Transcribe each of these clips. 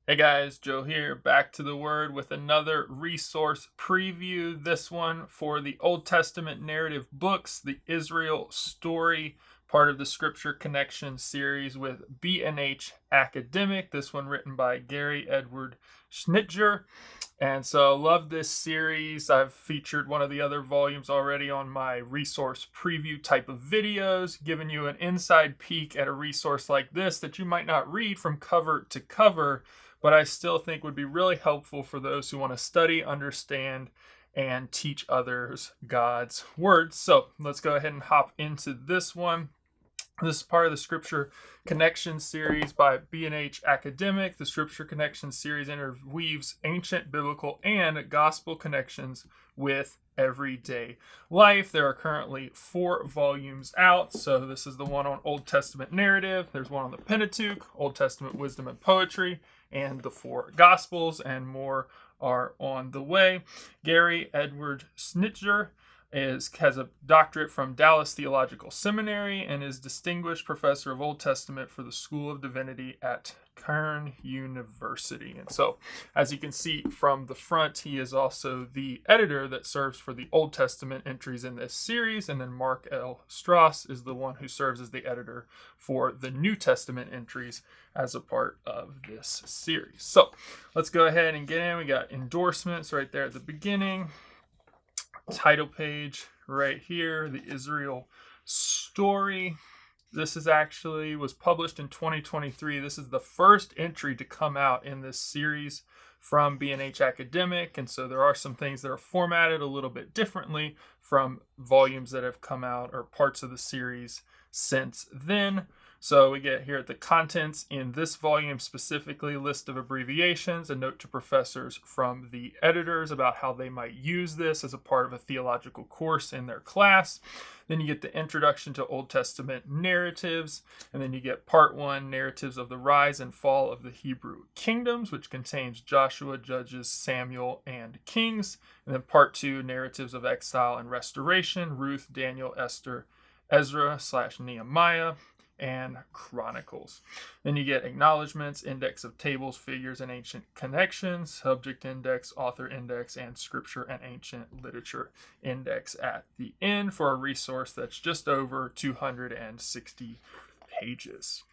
Hey guys, Joe here, back to the Word with another resource preview. This one for the Old Testament narrative books, the Israel story, part of the Scripture Connection series with B&H Academic. This one written by Gary Edward Schnittjer. And so love this series. I've featured one of the other volumes already on my resource preview type of videos, giving you an inside peek at a resource like this that you might not read from cover to cover, but I still think would be really helpful for those who want to study, understand, and teach others God's Word. So let's go ahead and hop into this one. This is part of the Scripture Connection series by B&H Academic. The Scripture Connection series interweaves ancient, biblical, and gospel connections with everyday life. There are currently 4 volumes out. So this is the one on Old Testament narrative. There's one on the Pentateuch, Old Testament wisdom and poetry, and the 4 Gospels, and more are on the way. Gary Edward Schnittjer has a doctorate from Dallas Theological Seminary and is distinguished professor of Old Testament for the School of Divinity at Kern University. And so, as you can see from the front, he is also the editor that serves for the Old Testament entries in this series. And then Mark L. Strauss is the one who serves as the editor for the New Testament entries as a part of this series. So let's go ahead and get in. We got endorsements right there at the beginning. Title page right here, the Israel story. This is actually was published in 2023. This is the first entry to come out in this series from B&H Academic, and so there are some things that are formatted a little bit differently from volumes that have come out or parts of the series since then. So we get here at the contents in this volume specifically, list of abbreviations, a note to professors from the editors about how they might use this as a part of a theological course in their class. Then you get the introduction to Old Testament narratives, and then you get part 1, narratives of the rise and fall of the Hebrew kingdoms, which contains Joshua, Judges, Samuel, and Kings. And then part 2, narratives of exile and restoration, Ruth, Daniel, Esther, Ezra/Nehemiah, and Chronicles. Then you get acknowledgments, index of tables, figures, and ancient connections, subject index, author index, and scripture and ancient literature index at the end for a resource that's just over 260 pages.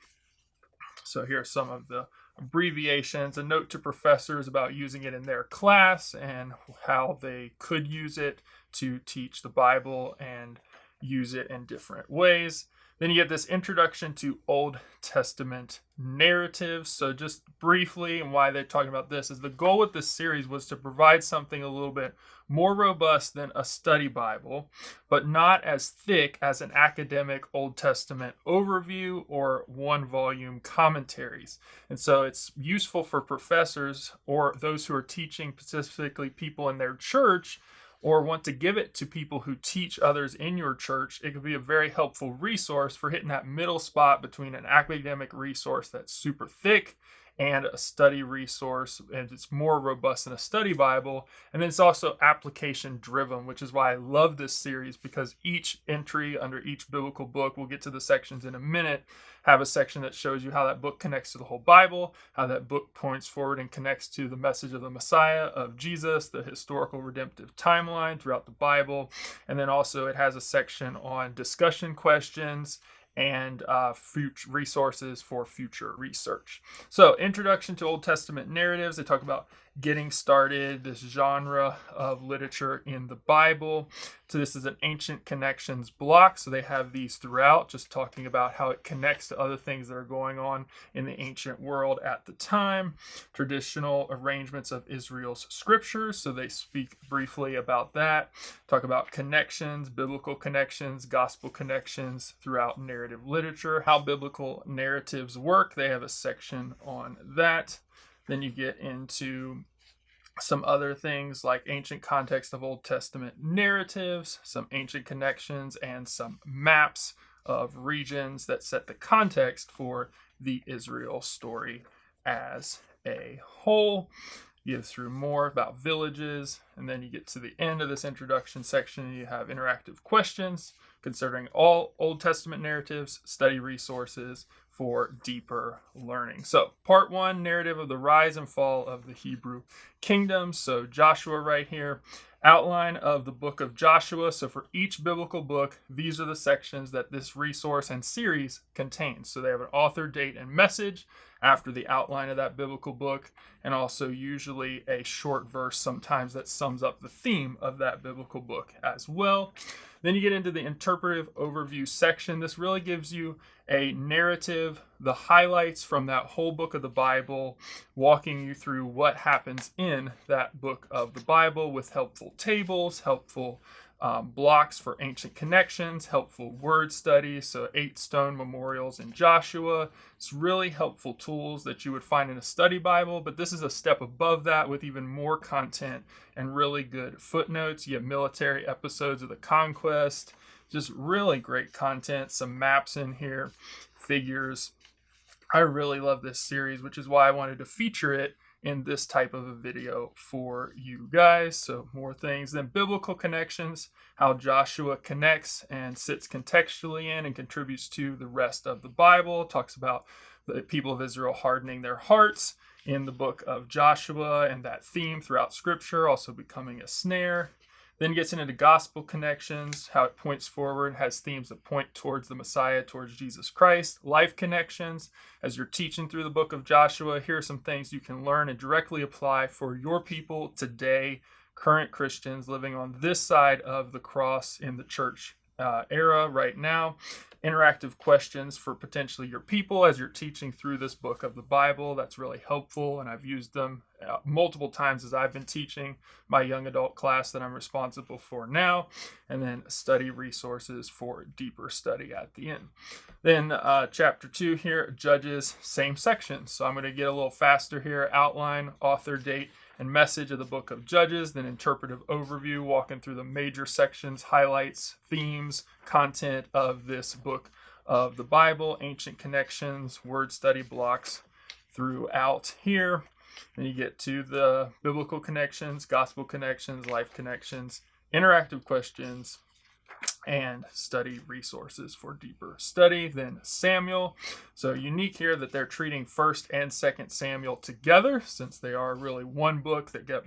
So here are some of the abbreviations, a note to professors about using it in their class and how they could use it to teach the Bible and use it in different ways. Then you get this introduction to Old Testament narratives. So just briefly, and why they're talking about this, is the goal with this series was to provide something a little bit more robust than a study Bible, but not as thick as an academic Old Testament overview or 1-volume commentaries. And so it's useful for professors or those who are teaching, specifically people in their church, or want to give it to people who teach others in your church. It could be a very helpful resource for hitting that middle spot between an academic resource that's super thick and a study resource, and it's more robust than a study Bible. And then it's also application driven, which is why I love this series, because each entry under each biblical book, we'll get to the sections in a minute, have a section that shows you how that book connects to the whole Bible, how that book points forward and connects to the message of the Messiah, of Jesus, the historical redemptive timeline throughout the Bible. And then also it has a section on discussion questions and future resources for future research. So, introduction to Old Testament narratives. They talk about getting started, this genre of literature in the Bible. So this is an ancient connections block. So they have these throughout, just talking about how it connects to other things that are going on in the ancient world at the time. Traditional arrangements of Israel's scriptures. So they speak briefly about that. Talk about connections, biblical connections, gospel connections throughout narrative literature. How biblical narratives work. They have a section on that. Then you get into some other things like ancient context of Old Testament narratives, some ancient connections, and some maps of regions that set the context for the Israel story as a whole. You go through more about villages, and then you get to the end of this introduction section, and you have interactive questions considering all Old Testament narratives, study resources for deeper learning. So part 1, narrative of the rise and fall of the Hebrew kingdom. So Joshua right here, outline of the book of Joshua. So for each biblical book, these are the sections that this resource and series contains. So they have an author, date, and message after the outline of that biblical book, and also usually a short verse sometimes that sums up the theme of that biblical book as well. Then you get into the interpretive overview section. This really gives you a narrative, the highlights from that whole book of the Bible, walking you through what happens in that book of the Bible with helpful tables, helpful blocks for ancient connections, helpful word studies, so 8 stone memorials in Joshua. It's really helpful tools that you would find in a study Bible, but this is a step above that with even more content and really good footnotes. You have military episodes of the conquest, just really great content, some maps in here, figures. I really love this series, which is why I wanted to feature it in this type of a video for you guys. So more things. Then biblical connections, how Joshua connects and sits contextually in and contributes to the rest of the Bible. Talks about the people of Israel hardening their hearts in the book of Joshua and that theme throughout scripture, also becoming a snare. Then gets into the gospel connections, how it points forward, has themes that point towards the Messiah, towards Jesus Christ. Life connections, as you're teaching through the book of Joshua, here are some things you can learn and directly apply for your people today, current Christians living on this side of the cross in the church era right now. Interactive questions for potentially your people as you're teaching through this book of the Bible. That's really helpful, and I've used them multiple times as I've been teaching my young adult class that I'm responsible for now. And then study resources for deeper study at the end. Then chapter 2 here, Judges, same section. So I'm going to get a little faster here. Outline, author, date, and message of the book of Judges, then interpretive overview, walking through the major sections, highlights, themes, content of this book of the Bible, ancient connections, word study blocks throughout here. Then you get to the biblical connections, gospel connections, life connections, interactive questions, and study resources for deeper study. Then Samuel. So unique here that they're treating 1st and 2nd Samuel together, since they are really one book that get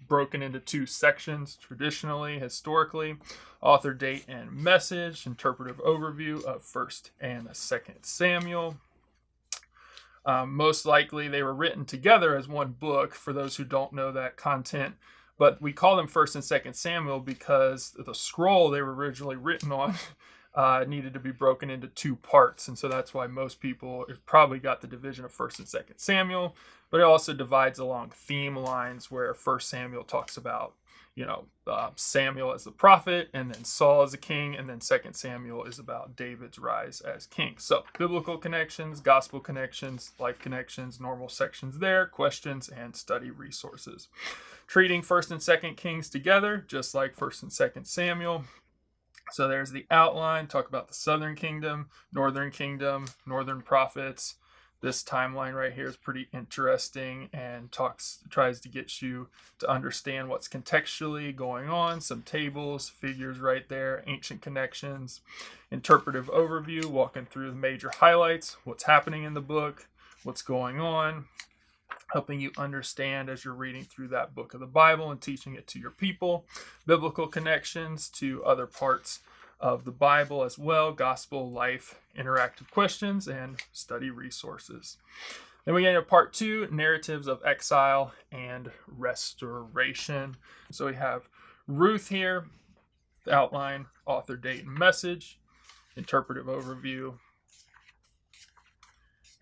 broken into 2 sections traditionally, historically. Author, date, and message, interpretive overview of 1st and 2nd Samuel. Most likely they were written together as one book, for those who don't know that content. But we call them 1st and 2nd Samuel because the scroll they were originally written on needed to be broken into 2 parts. And so that's why most people have probably got the division of 1st and 2nd Samuel. But it also divides along theme lines where 1st Samuel talks about, Samuel as the prophet, and then Saul as a king, and then 2nd Samuel is about David's rise as king. So biblical connections, gospel connections, life connections, normal sections there, questions, and study resources. Treating 1st and 2nd Kings together, just like 1st and 2nd Samuel. So there's the outline, talk about the southern kingdom, northern prophets. This timeline right here is pretty interesting and tries to get you to understand what's contextually going on. Some tables, figures right there, ancient connections, interpretive overview, walking through the major highlights, what's happening in the book, what's going on, helping you understand as you're reading through that book of the Bible and teaching it to your people. Biblical connections to other parts of the Bible as well, gospel, life, interactive questions, and study resources. Then we get into part 2, narratives of exile and restoration. So we have Ruth here, the outline, author, date, and message, interpretive overview,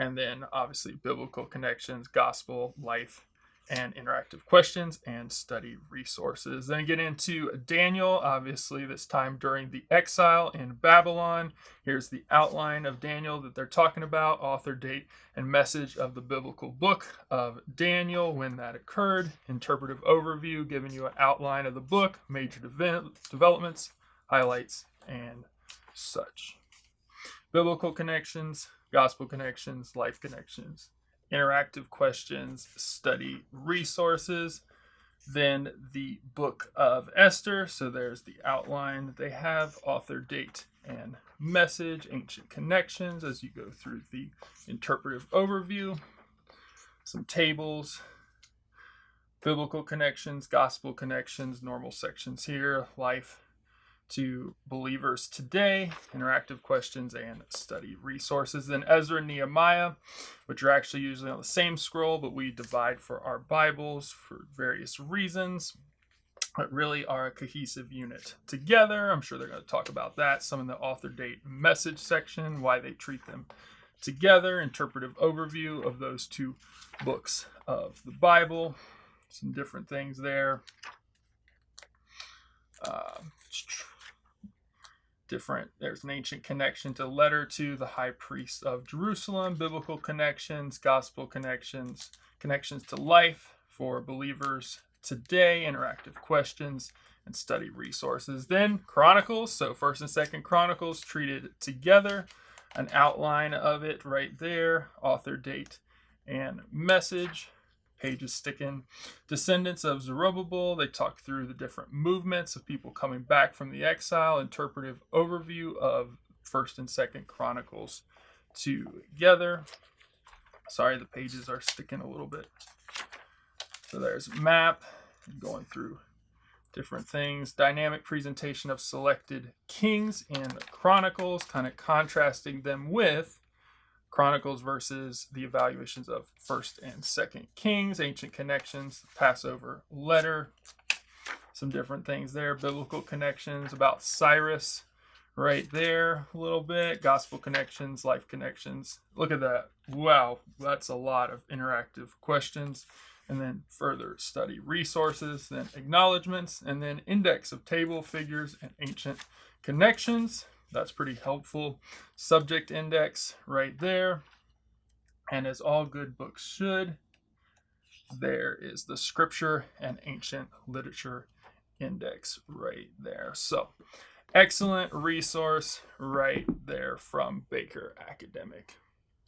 and then obviously biblical connections, gospel, life, and interactive questions and study resources. Then get into Daniel, obviously this time during the exile in Babylon. Here's the outline of Daniel that they're talking about, author, date, and message of the biblical book of Daniel, when that occurred, interpretive overview, giving you an outline of the book, major developments, highlights, and such. Biblical connections, gospel connections, life connections, interactive questions, study resources. Then the book of Esther. So there's the outline that they have, author, date, and Message, Ancient Connections as you go through the interpretive overview, some tables, biblical connections, gospel connections, normal sections here, life to believers today, interactive questions, and study resources. Then Ezra-Nehemiah, which are actually usually on the same scroll, but we divide for our Bibles for various reasons, but really are a cohesive unit together. I'm sure they're going to talk about that, some in the author, date, message section, why they treat them together, interpretive overview of those two books of the Bible, some different things there. There's an ancient connection to letter to the high priest of Jerusalem, biblical connections, gospel connections, connections to life for believers today, interactive questions, and study resources. Then Chronicles, so 1st and 2nd Chronicles treated together, an outline of it right there, author, date, and message. Pages sticking. Descendants of Zerubbabel, they talk through the different movements of people coming back from the exile, interpretive overview of 1st and 2nd Chronicles together. Sorry, the pages are sticking a little bit. So there's map, going through different things. Dynamic presentation of selected kings in Chronicles, kind of contrasting them with Chronicles versus the evaluations of 1st and 2nd Kings, ancient connections, Passover letter, some different things there, biblical connections about Cyrus right there a little bit, gospel connections, life connections. Look at that. Wow, that's a lot of interactive questions. And then further study resources, then acknowledgments, and then index of table, figures, and ancient connections. That's pretty helpful. Subject index right there. And as all good books should, there is the scripture and ancient literature index right there. So excellent resource right there from Baker Academic.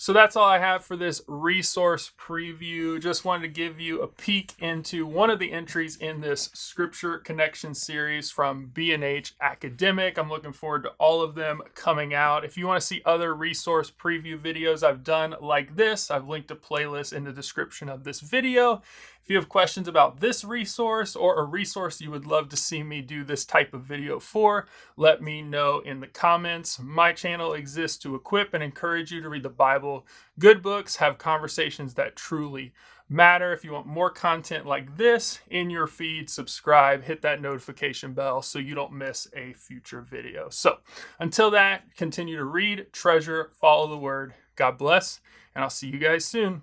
So that's all I have for this resource preview. Just wanted to give you a peek into one of the entries in this Scripture Connection series from B&H Academic. I'm looking forward to all of them coming out. If you want to see other resource preview videos I've done like this, I've linked a playlist in the description of this video. If you have questions about this resource or a resource you would love to see me do this type of video for, let me know in the comments. My channel exists to equip and encourage you to read the Bible, good books, have conversations that truly matter. If you want more content like this in your feed, subscribe, hit that notification bell so you don't miss a future video. So until that, continue to read, treasure, follow the word. God bless, and I'll see you guys soon.